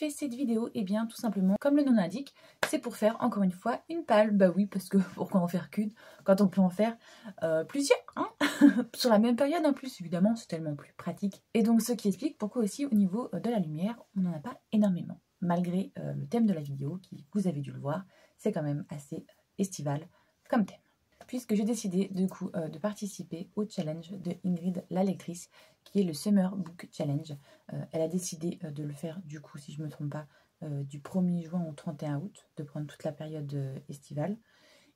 fais cette vidéo? Eh bien tout simplement, comme le nom l'indique, c'est pour faire encore une fois une palle. Bah oui, parce que pourquoi en faire qu'une quand on peut en faire plusieurs, hein sur la même période en plus, évidemment, c'est tellement plus pratique. Et donc ce qui explique pourquoi aussi au niveau de la lumière, on n'en a pas énormément. Malgré le thème de la vidéo, qui vous avez dû le voir, c'est quand même assez estival comme thème. Puisque j'ai décidé du coup de participer au challenge de Ingrid la lectrice, qui est le Summer Book Challenge. Elle a décidé de le faire du coup, si je ne me trompe pas, du 1er juin au 31 août, de prendre toute la période estivale.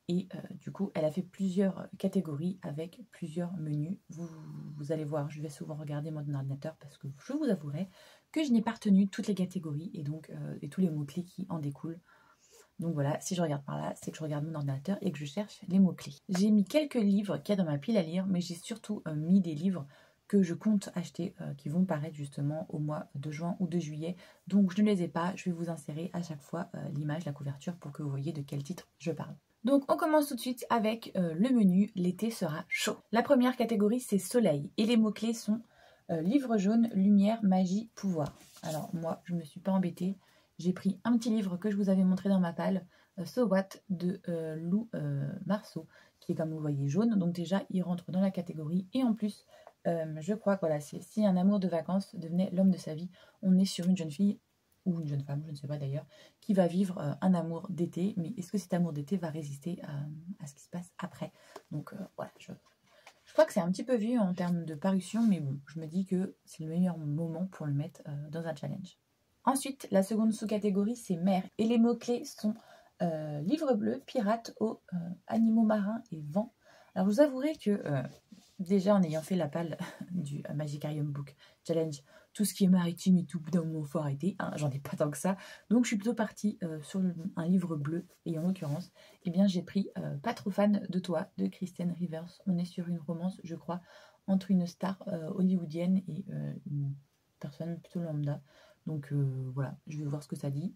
Et du coup, elle a fait plusieurs catégories avec plusieurs menus. Vous allez voir, je vais souvent regarder mon ordinateur parce que je vous avouerai que je n'ai pas retenu toutes les catégories et donc et tous les mots-clés qui en découlent. Donc voilà, si je regarde par là, c'est que je regarde mon ordinateur et que je cherche les mots-clés. J'ai mis quelques livres qu'il y a dans ma pile à lire, mais j'ai surtout mis des livres que je compte acheter, qui vont paraître justement au mois de juin ou de juillet. Donc je ne les ai pas, je vais vous insérer à chaque fois l'image, la couverture pour que vous voyez de quel titre je parle. Donc on commence tout de suite avec le menu, l'été sera chaud. La première catégorie c'est soleil et les mots-clés sont livre jaune, lumière, magie, pouvoir. Alors moi je ne me suis pas embêtée. J'ai pris un petit livre que je vous avais montré dans ma palle, So What de Lou Marceau, qui est comme vous voyez jaune. Donc déjà, il rentre dans la catégorie. Et en plus, je crois que voilà, si un amour de vacances devenait l'homme de sa vie, on est sur une jeune fille, ou une jeune femme, je ne sais pas d'ailleurs, qui va vivre un amour d'été. Mais est-ce que cet amour d'été va résister à ce qui se passe après? Donc voilà, je crois que c'est un petit peu vieux en termes de parution, mais bon, je me dis que c'est le meilleur moment pour le mettre dans un challenge. Ensuite, la seconde sous-catégorie, c'est mer. Et les mots-clés sont livre bleu, pirate, eau, animaux marins et vent. Alors, vous avouerez que, déjà, en ayant fait la palle du Magicarium Book Challenge, tout ce qui est maritime et tout, d'un moment, il faut arrêter. Hein, j'en ai pas tant que ça. Donc, je suis plutôt partie sur un livre bleu. Et en l'occurrence, eh bien, j'ai pris Pas trop fan de toi, de Kristen Rivers. On est sur une romance, je crois, entre une star hollywoodienne et une personne plutôt lambda. Donc voilà, je vais voir ce que ça dit.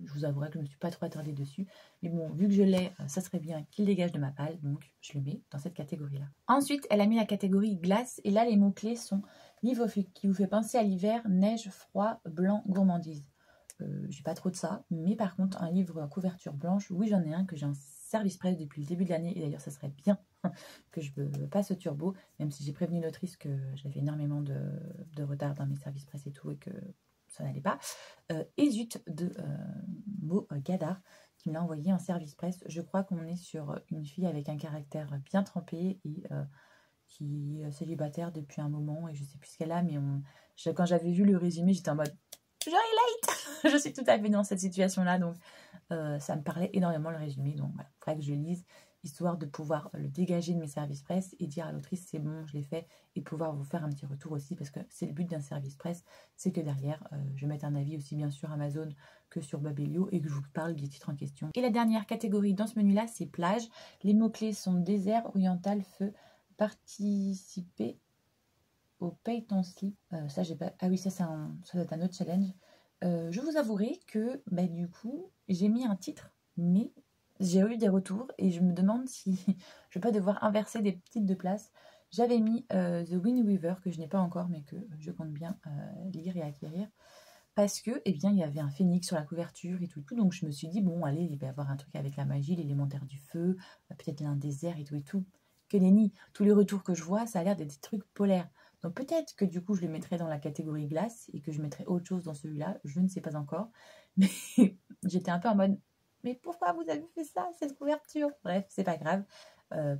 Je vous avouerai que je ne me suis pas trop attardée dessus. Mais bon, vu que je l'ai, ça serait bien qu'il dégage de ma palle. Donc je le mets dans cette catégorie-là. Ensuite, elle a mis la catégorie glace. Et là, les mots-clés sont livre qui vous fait penser à l'hiver, neige, froid, blanc, gourmandise. J'ai pas trop de ça. Mais par contre, un livre à couverture blanche, oui, j'en ai un que j'ai en service presse depuis le début de l'année. Et d'ailleurs, ça serait bien que je passe au turbo. Même si j'ai prévenu l'autrice que j'avais énormément de retard dans mes services presse et tout. Et que ça n'allait pas. Hésute de Mo Gadar qui me l'a envoyé en service presse. Je crois qu'on est sur une fille avec un caractère bien trempé et qui est célibataire depuis un moment et je sais plus ce qu'elle a, mais quand j'avais vu le résumé, j'étais en mode je relate. Je suis tout à fait dans cette situation-là, donc ça me parlait énormément le résumé. Donc voilà, il faudrait que je le lise, histoire de pouvoir le dégager de mes services presse et dire à l'autrice c'est bon, je l'ai fait, et pouvoir vous faire un petit retour aussi, parce que c'est le but d'un service presse, c'est que derrière, je mette un avis aussi bien sur Amazon que sur Babelio et que je vous parle des titres en question. Et la dernière catégorie dans ce menu-là, c'est plage. Les mots-clés sont désert, oriental, feu, participer au Pay ton slip. Ça, j'ai pas. Ah oui, ça doit être un autre challenge. Je vous avouerai que bah, du coup, j'ai mis un titre, mais j'ai eu des retours et je me demande si je vais pas devoir inverser des titres de place. J'avais mis The Wind Weaver, que je n'ai pas encore, mais que je compte bien lire et acquérir. Parce que, eh bien, il y avait un phénix sur la couverture et tout. Donc, je me suis dit, bon, allez, il va y avoir un truc avec la magie, l'élémentaire du feu, peut-être l'un désert et tout. Que nenni, tous les retours que je vois, ça a l'air d'être des trucs polaires. Donc, peut-être que du coup, je le mettrai dans la catégorie glace et que je mettrai autre chose dans celui-là. Je ne sais pas encore. Mais j'étais un peu en mode, mais pourquoi vous avez fait ça, cette couverture? Bref, c'est pas grave.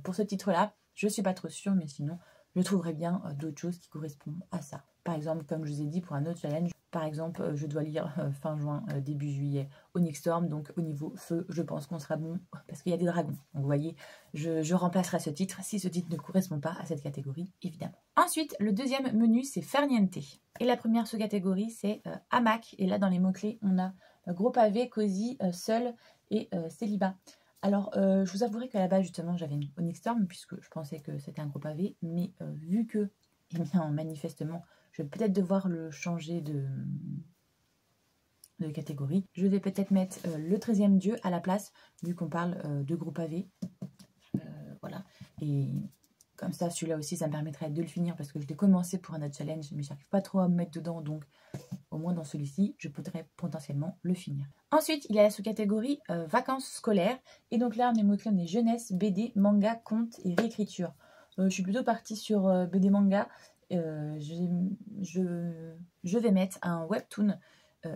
Pour ce titre-là, je suis pas trop sûre, mais sinon, je trouverai bien d'autres choses qui correspondent à ça. Par exemple, comme je vous ai dit, pour un autre challenge, par exemple, je dois lire fin juin, début juillet, Onyx Storm. Donc, au niveau feu, je pense qu'on sera bon parce qu'il y a des dragons. Donc, vous voyez, je remplacerai ce titre si ce titre ne correspond pas à cette catégorie, évidemment. Ensuite, le deuxième menu, c'est Farniente. Et la première sous-catégorie, c'est hamac. Et là, dans les mots-clés, on a gros pavé, cosy, seul et célibat. Alors, je vous avouerai qu'à la base, justement, j'avais mis Onyx Storm puisque je pensais que c'était un gros pavé. Mais vu que, eh bien, manifestement, je vais peut-être devoir le changer de catégorie. Je vais peut-être mettre le 13e dieu à la place, vu qu'on parle de gros pavé. Voilà. Et Comme ça, celui-là aussi, ça me permettrait de le finir parce que je l'ai commencé pour un autre challenge, mais j'arrive pas trop à me mettre dedans, donc au moins dans celui-ci, je pourrais potentiellement le finir. Ensuite, il y a la sous-catégorie vacances scolaires, et donc là, mes mots-clés, on est jeunesse, BD, manga, conte et réécriture. Je suis plutôt partie sur BD manga. Je vais mettre un webtoon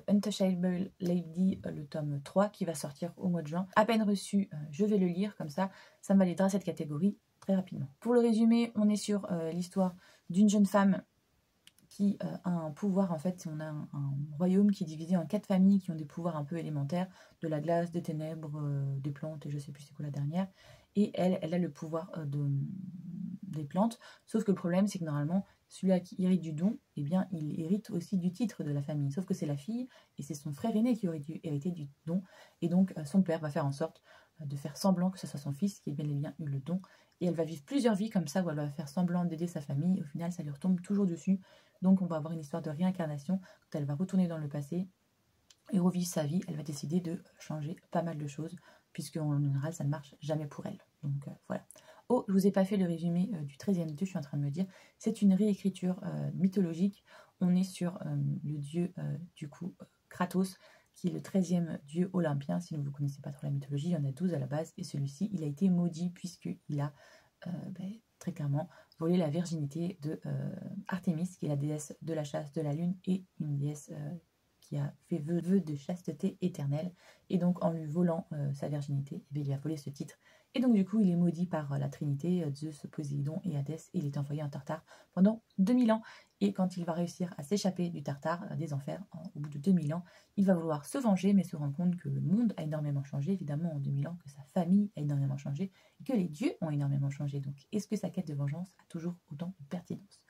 Untouchable Lady, le tome 3 qui va sortir au mois de juin. À peine reçu, je vais le lire, comme ça me validera cette catégorie très rapidement. Pour le résumé, on est sur l'histoire d'une jeune femme qui a un pouvoir. En fait, on a un royaume qui est divisé en 4 familles qui ont des pouvoirs un peu élémentaires, de la glace, des ténèbres, des plantes, et je sais plus c'est quoi la dernière. Et elle a le pouvoir des plantes, sauf que le problème, c'est que normalement, celui-là qui hérite du don, eh bien, il hérite aussi du titre de la famille, sauf que c'est la fille, et c'est son frère aîné qui aurait dû hériter du don, et donc son père va faire en sorte de faire semblant que ce soit son fils qui ait bel et bien eu le don, et elle va vivre plusieurs vies comme ça, où elle va faire semblant d'aider sa famille, et au final, ça lui retombe toujours dessus. Donc on va avoir une histoire de réincarnation, quand elle va retourner dans le passé et revivre sa vie. Elle va décider de changer pas mal de choses, puisque en général ça ne marche jamais pour elle. Donc voilà. Oh, je vous ai pas fait le résumé du 13e dieu, je suis en train de me dire. C'est une réécriture mythologique. On est sur le dieu du coup Kratos, qui est le 13e dieu olympien. Si vous ne connaissez pas trop la mythologie, il y en a 12 à la base, et celui-ci il a été maudit puisqu'il a très clairement volé la virginité de Artémis, qui est la déesse de la chasse, de la lune, et une déesse qui a fait vœu de chasteté éternelle. Et donc en lui volant sa virginité, il lui a volé ce titre. Et donc du coup il est maudit par la Trinité, Zeus, Poséidon et Hadès, et il est envoyé en Tartare pendant 2000 ans. Et quand il va réussir à s'échapper du Tartare, des enfers, au bout de 2000 ans, il va vouloir se venger, mais se rendre compte que le monde a énormément changé, évidemment en 2000 ans, que sa famille a énormément changé, et que les dieux ont énormément changé. Donc est-ce que sa quête de vengeance a toujours autant de pertinence?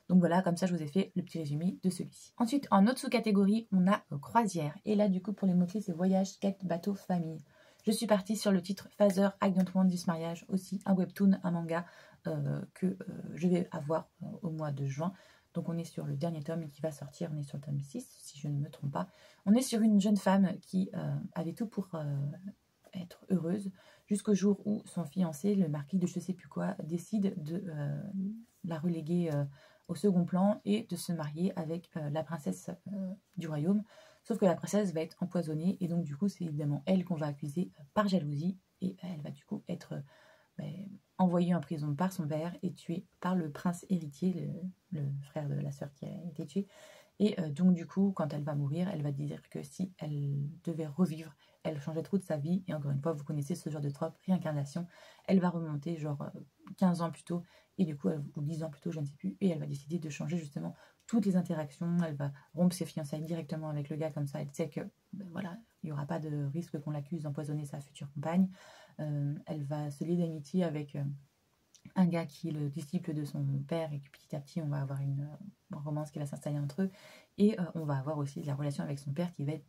Donc voilà, comme ça je vous ai fait le petit résumé de celui-ci. Ensuite, en autre sous-catégorie, on a croisière. Et là, du coup, pour les mots-clés, c'est voyage, quête, bateau, famille. Je suis partie sur le titre Father, I Don't Want This Marriage, aussi un webtoon, un manga que je vais avoir au mois de juin. Donc on est sur le dernier tome qui va sortir, on est sur le tome 6, si je ne me trompe pas. On est sur une jeune femme qui avait tout pour être heureuse, jusqu'au jour où son fiancé, le marquis de je sais plus quoi, décide de la reléguer au second plan et de se marier avec la princesse du royaume. Sauf que la princesse va être empoisonnée, et donc du coup c'est évidemment elle qu'on va accuser par jalousie, et elle va du coup être envoyée en prison par son père et tuée par le prince héritier, le frère de la sœur qui a été tuée. Et donc du coup, quand elle va mourir, elle va dire que si elle devait revivre, elle changeait trop de sa vie. Et encore une fois, vous connaissez ce genre de trope, réincarnation. Elle va remonter genre 15 ans plus tôt, et du coup, ou 10 ans plus tôt, je ne sais plus. Et elle va décider de changer justement toutes les interactions. Elle va rompre ses fiançailles directement avec le gars, comme ça elle sait que voilà, il n'y aura pas de risque qu'on l'accuse d'empoisonner sa future compagne. Elle va se lier d'amitié avec un gars qui est le disciple de son père, et que petit à petit on va avoir une romance qui va s'installer entre eux, et on va avoir aussi la relation avec son père qui va être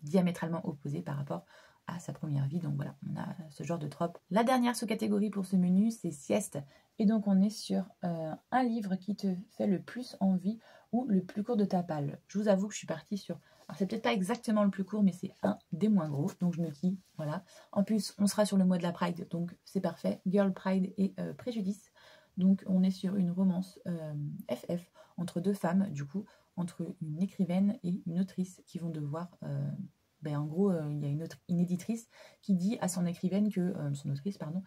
diamétralement opposée par rapport à sa première vie. Donc voilà, on a ce genre de trope. La dernière sous-catégorie pour ce menu, c'est sieste, et donc on est sur un livre qui te fait le plus envie ou le plus court de ta palle. Je vous avoue que je suis partie sur... Alors c'est peut-être pas exactement le plus court, mais c'est un des moins gros, donc je me dis, voilà. En plus, on sera sur le mois de la Pride, donc c'est parfait. Girl Pride et Préjudice. Donc on est sur une romance FF entre deux femmes, du coup, entre une écrivaine et une autrice qui vont devoir... en gros, il y a une éditrice qui dit à son écrivaine que... son autrice, pardon,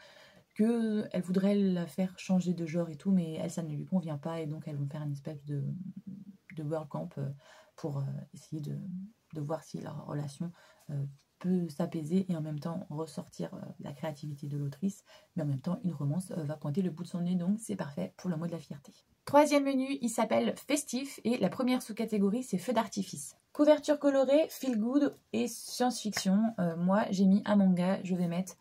qu'elle voudrait la faire changer de genre et tout, mais elle, ça ne lui convient pas, et donc elles vont faire une espèce de World Camp pour essayer de voir si leur relation peut s'apaiser et en même temps ressortir la créativité de l'autrice, mais en même temps une romance va pointer le bout de son nez, donc c'est parfait pour le mois de la fierté. Troisième menu, il s'appelle Festif, et la première sous-catégorie c'est Feu d'artifice. Couverture colorée, feel good et science-fiction. Moi j'ai mis un manga, je vais mettre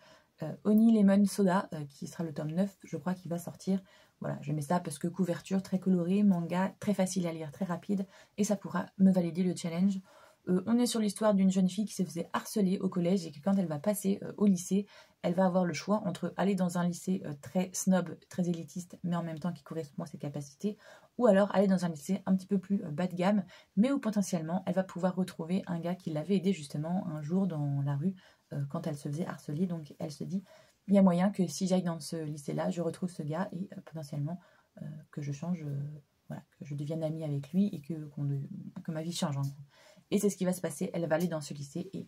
Oni Lemon Soda, qui sera le tome 9, je crois, qui va sortir. Voilà, je mets ça parce que couverture très colorée, manga très facile à lire, très rapide, et ça pourra me valider le challenge. On est sur l'histoire d'une jeune fille qui se faisait harceler au collège, et que quand elle va passer au lycée, elle va avoir le choix entre aller dans un lycée très snob, très élitiste, mais en même temps qui correspond à ses capacités, ou alors aller dans un lycée un petit peu plus bas de gamme, mais où potentiellement elle va pouvoir retrouver un gars qui l'avait aidé justement un jour dans la rue quand elle se faisait harceler. Donc elle se dit, il y a moyen que si j'aille dans ce lycée-là, je retrouve ce gars et potentiellement que je change, voilà, que je devienne amie avec lui et que ma vie change en gros. Et c'est ce qui va se passer, elle va aller dans ce lycée et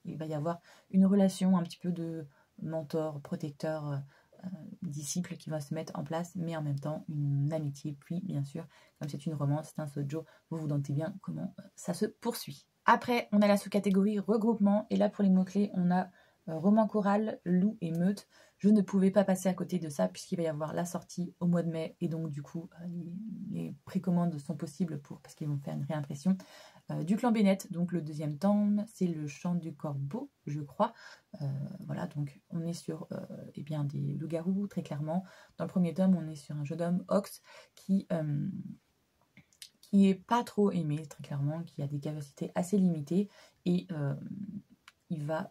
il va y avoir une relation un petit peu de mentor, protecteur, disciple qui va se mettre en place, mais en même temps une amitié, puis bien sûr, comme c'est une romance, c'est un shoujo, vous vous doutez bien comment ça se poursuit. Après, on a la sous-catégorie regroupement, et là pour les mots-clés, on a roman choral, loup et meute. Je ne pouvais pas passer à côté de ça puisqu'il va y avoir la sortie au mois de mai, et donc du coup, les précommandes sont possibles parce qu'ils vont faire une réimpression. Du clan Bennett, donc le deuxième tome, c'est le chant du corbeau, je crois. Voilà, donc on est sur eh bien, des loups-garous, très clairement. Dans le premier tome, on est sur un jeune homme, Ox, qui est pas trop aimé, très clairement, qui a des capacités assez limitées, et il va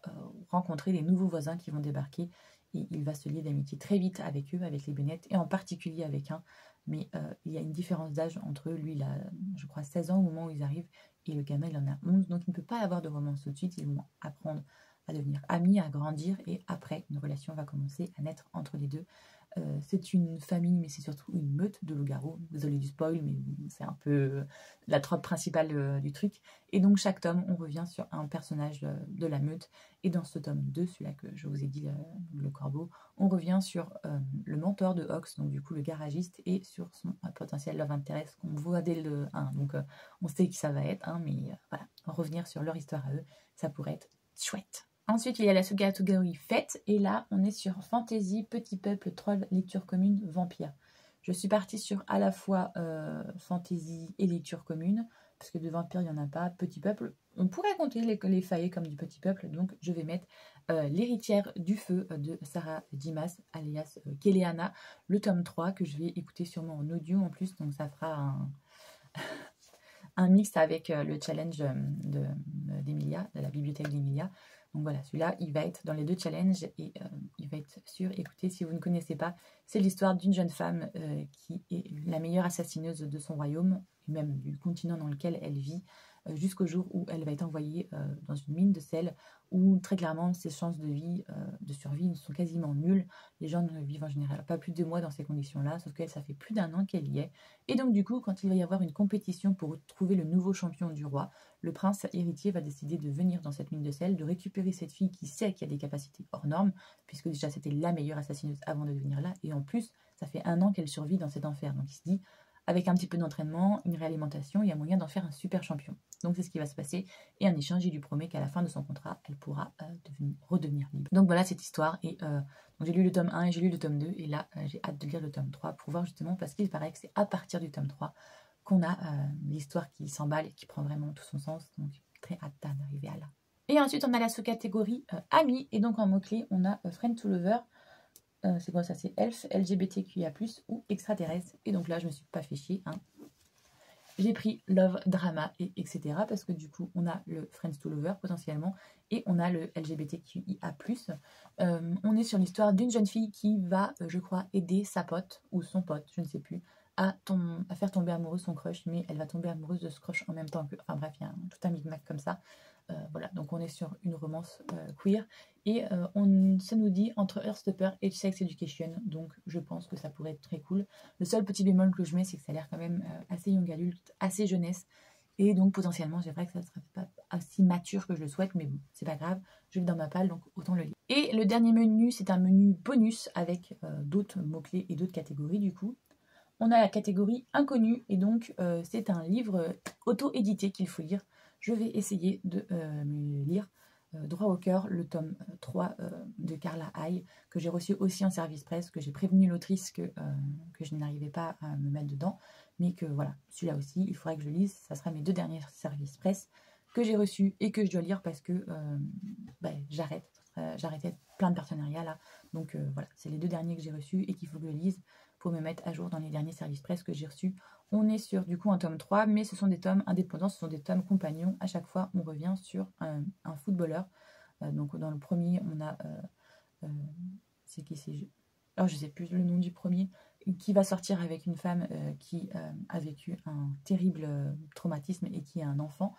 rencontrer des nouveaux voisins qui vont débarquer, et il va se lier d'amitié très vite avec eux, avec les Bennett, et en particulier avec un. Mais il y a une différence d'âge entre eux. Lui, il a, je crois, 16 ans au moment où ils arrivent, et le gamin, il en a 11, donc il ne peut pas avoir de romance tout de suite. Ils vont apprendre à devenir amis, à grandir, et après, une relation va commencer à naître entre les deux. C'est une famille, mais c'est surtout une meute de loups-garous. Désolée du spoil, mais c'est un peu la trope principale du truc. Et donc, chaque tome, on revient sur un personnage de la meute. Et dans ce tome 2, celui-là que je vous ai dit, le corbeau, on revient sur le mentor de Ox, donc du coup le garagiste, et sur son potentiel love interest qu'on voit dès le 1. Donc, on sait qui ça va être, hein, mais voilà, revenir sur leur histoire à eux, ça pourrait être chouette. Ensuite, il y a la sous-catégorie fête, et là, on est sur fantasy, petit peuple, troll, lecture commune, vampire. Je suis partie sur à la fois fantasy et lecture commune, parce que de vampire, il n'y en a pas. Petit peuple, on pourrait compter les faillets comme du petit peuple, donc je vais mettre L'héritière du feu de Sarah Dimas, alias Keleana, le tome 3, que je vais écouter sûrement en audio en plus, donc ça fera un mix avec le challenge d'Emilia, de la bibliothèque d'Emilia. Donc voilà, celui-là, il va être dans les deux challenges et il va être sûr. Écoutez, si vous ne connaissez pas, c'est l'histoire d'une jeune femme qui est la meilleure assassineuse de son royaume, et même du continent dans lequel elle vit, jusqu'au jour où elle va être envoyée dans une mine de sel, où très clairement, ses chances de survie sont quasiment nulles. Les gens ne vivent en général pas plus de 2 mois dans ces conditions-là, sauf qu'elle, ça fait plus d'1 an qu'elle y est. Et donc du coup, quand il va y avoir une compétition pour trouver le nouveau champion du roi, le prince héritier va décider de venir dans cette mine de sel, de récupérer cette fille qui sait qu'il y a des capacités hors normes, puisque déjà c'était la meilleure assassineuse avant de devenir là, et en plus, ça fait 1 an qu'elle survit dans cet enfer. Donc il se dit, avec un petit peu d'entraînement, une réalimentation, il y a moyen d'en faire un super champion. Donc c'est ce qui va se passer, et en échange, il lui promet qu'à la fin de son contrat, elle pourra redevenir libre. Donc voilà cette histoire, et donc j'ai lu le tome 1 et j'ai lu le tome 2, et là j'ai hâte de lire le tome 3 pour voir justement, parce qu'il paraît que c'est à partir du tome 3 qu'on a l'histoire qui s'emballe et qui prend vraiment tout son sens, donc très hâte d'arriver à là. Et ensuite on a la sous-catégorie amis, et donc en mot-clé on a friend to lover, c'est quoi ça, c'est elf, LGBTQIA+, ou extraterrestre, et donc là je me suis pas fait chier, hein. J'ai pris love, drama, et etc. parce que du coup on a le friends to lover potentiellement, et on a le LGBTQIA+. On est sur l'histoire d'une jeune fille qui va, je crois, aider sa pote, ou son pote, je ne sais plus, à faire tomber amoureuse son crush, mais elle va tomber amoureuse de ce crush en même temps que... Enfin bref, il y a tout un micmac comme ça. Voilà, donc on est sur une romance queer, et ça nous dit entre Heartstopper et Sex Education, donc je pense que ça pourrait être très cool. Le seul petit bémol que je mets, c'est que ça a l'air quand même assez young adulte, assez jeunesse, et donc potentiellement, c'est vrai que ça ne serait pas aussi mature que je le souhaite, mais bon, c'est pas grave, je vais dans ma palle, donc autant le lire. Et le dernier menu, c'est un menu bonus avec d'autres mots-clés et d'autres catégories du coup. On a la catégorie inconnue, et donc c'est un livre auto-édité qu'il faut lire. Je vais essayer de me lire droit au cœur le tome 3 de Carla Hay, que j'ai reçu aussi en service presse, que j'ai prévenu l'autrice que je n'arrivais pas à me mettre dedans, mais que voilà, celui-là aussi, il faudrait que je lise. Ça sera mes 2 derniers services presse que j'ai reçus et que je dois lire parce que j'arrêtais plein de partenariats là. Donc voilà, c'est les 2 derniers que j'ai reçus et qu'il faut que je lise pour me mettre à jour dans les derniers services presse que j'ai reçus. On est sur du coup un tome 3, mais ce sont des tomes indépendants, ce sont des tomes compagnons. À chaque fois, on revient sur un footballeur. Donc dans le premier, on a... c'est qui c'est... Alors je ne sais plus le nom du premier, qui va sortir avec une femme qui a vécu un terrible traumatisme et qui a un enfant.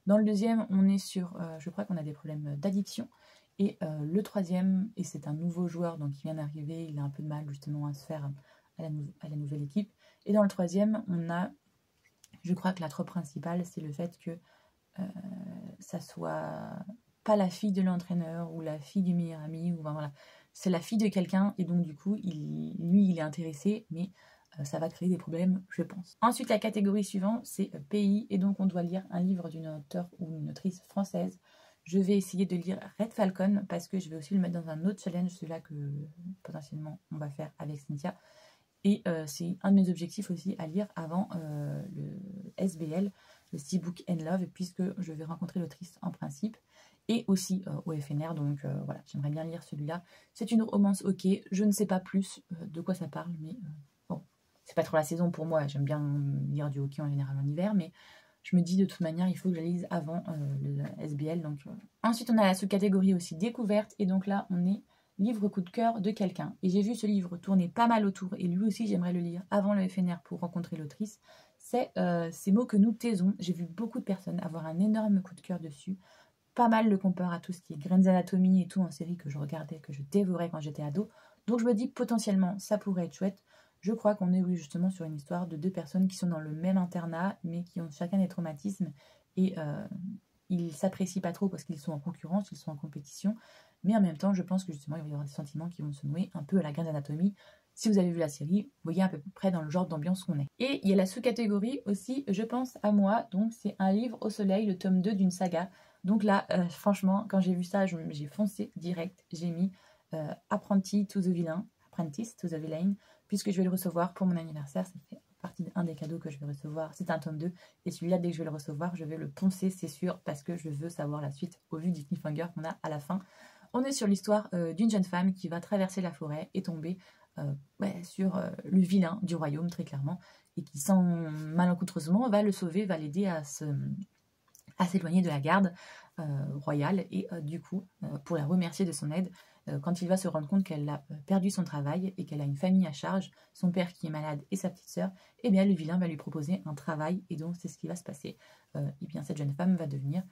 Dans le deuxième, on est sur... je crois qu'on a des problèmes d'addiction. Et le troisième, et c'est un nouveau joueur donc qui vient d'arriver, il a un peu de mal justement à se faire à la nouvelle équipe. Et dans le troisième, on a, je crois que l'attrait principal, c'est le fait que ça soit pas la fille de l'entraîneur ou la fille du meilleur ami, ou voilà, c'est la fille de quelqu'un, et donc du coup, lui, il est intéressé, mais ça va créer des problèmes, je pense. Ensuite, la catégorie suivante, c'est pays, et donc on doit lire un livre d'une auteure ou une autrice française. Je vais essayer de lire Red Falcon, parce que je vais aussi le mettre dans un autre challenge, celui-là que potentiellement on va faire avec Cynthia. Et c'est un de mes objectifs aussi à lire avant le SBL, le Sea Book and Love, puisque je vais rencontrer l'autrice en principe, et aussi au FNR, donc voilà, j'aimerais bien lire celui-là. C'est une romance, ok, je ne sais pas plus de quoi ça parle, mais bon, c'est pas trop la saison pour moi, j'aime bien lire du hockey en général en hiver, mais je me dis de toute manière, il faut que je la lise avant le SBL. Donc, Ensuite, on a la sous-catégorie aussi découverte, et donc là, on est livre coup de cœur de quelqu'un. Et j'ai vu ce livre tourner pas mal autour, et lui aussi, j'aimerais le lire avant le FNR pour rencontrer l'autrice. C'est Ces mots que nous taisons. J'ai vu beaucoup de personnes avoir un énorme coup de cœur dessus. Pas mal le compare à tout ce qui est Grey's Anatomy et tout en série que je regardais, que je dévorais quand j'étais ado. Donc je me dis potentiellement, ça pourrait être chouette. Je crois qu'on est justement sur une histoire de deux personnes qui sont dans le même internat, mais qui ont chacun des traumatismes, et ils s'apprécient pas trop parce qu'ils sont en concurrence, ils sont en compétition, mais en même temps, je pense que justement, il va y avoir des sentiments qui vont se nouer un peu à la Grey's Anatomy. Si vous avez vu la série, vous voyez à peu près dans le genre d'ambiance qu'on est. Et il y a la sous-catégorie aussi, je pense à moi, donc c'est un livre au soleil, le tome 2 d'une saga. Donc là, franchement, quand j'ai vu ça, j'ai foncé direct, j'ai mis Apprentice to the Villain, puisque je vais le recevoir pour mon anniversaire, ça fait partie d'un des cadeaux que je vais recevoir, c'est un tome 2, et celui-là, dès que je vais le recevoir, je vais le poncer, c'est sûr, parce que je veux savoir la suite, au vu du cliffhanger qu'on a à la fin. On est sur l'histoire d'une jeune femme qui va traverser la forêt et tomber sur le vilain du royaume, très clairement, et qui, sans malencontreusement, va le sauver, va l'aider à s'éloigner de la garde royale, et du coup, pour la remercier de son aide, quand il va se rendre compte qu'elle a perdu son travail et qu'elle a une famille à charge, son père qui est malade et sa petite sœur, eh bien le vilain va lui proposer un travail, et donc c'est ce qui va se passer. Et bien cette jeune femme va devenir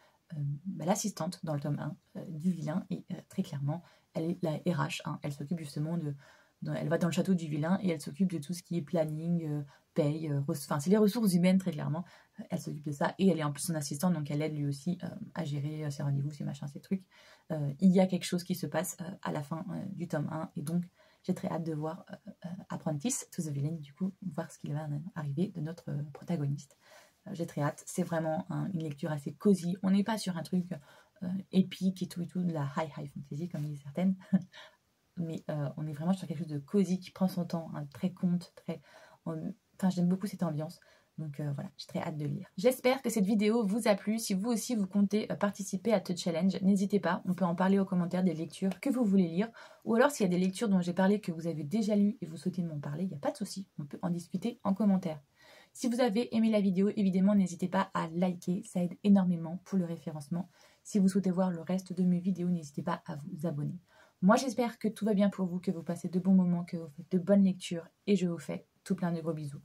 l'assistante dans le tome 1 du vilain, et très clairement, elle est la RH, hein, elle s'occupe justement elle va dans le château du vilain et elle s'occupe de tout ce qui est planning, paye, enfin c'est les ressources humaines très clairement, elle s'occupe de ça, et elle est en plus son assistante, donc elle aide lui aussi à gérer ses rendez-vous, ses machins, ses trucs. Il y a quelque chose qui se passe à la fin du tome 1, et donc j'ai très hâte de voir Apprentice to the Villain, du coup, voir ce qu'il va arriver de notre protagoniste. J'ai très hâte, c'est vraiment une lecture assez cosy, on n'est pas sur un truc épique et tout, de la high fantasy comme disent certaines, mais on est vraiment sur quelque chose de cosy qui prend son temps, hein, très conte, enfin j'aime beaucoup cette ambiance. Donc voilà, j'ai très hâte de lire. J'espère que cette vidéo vous a plu. Si vous aussi vous comptez participer à ce challenge, n'hésitez pas, on peut en parler aux commentaires des lectures que vous voulez lire. Ou alors s'il y a des lectures dont j'ai parlé que vous avez déjà lues et vous souhaitez m'en parler, il n'y a pas de souci, on peut en discuter en commentaire. Si vous avez aimé la vidéo, évidemment n'hésitez pas à liker, ça aide énormément pour le référencement. Si vous souhaitez voir le reste de mes vidéos, n'hésitez pas à vous abonner. Moi j'espère que tout va bien pour vous, que vous passez de bons moments, que vous faites de bonnes lectures, et je vous fais tout plein de gros bisous.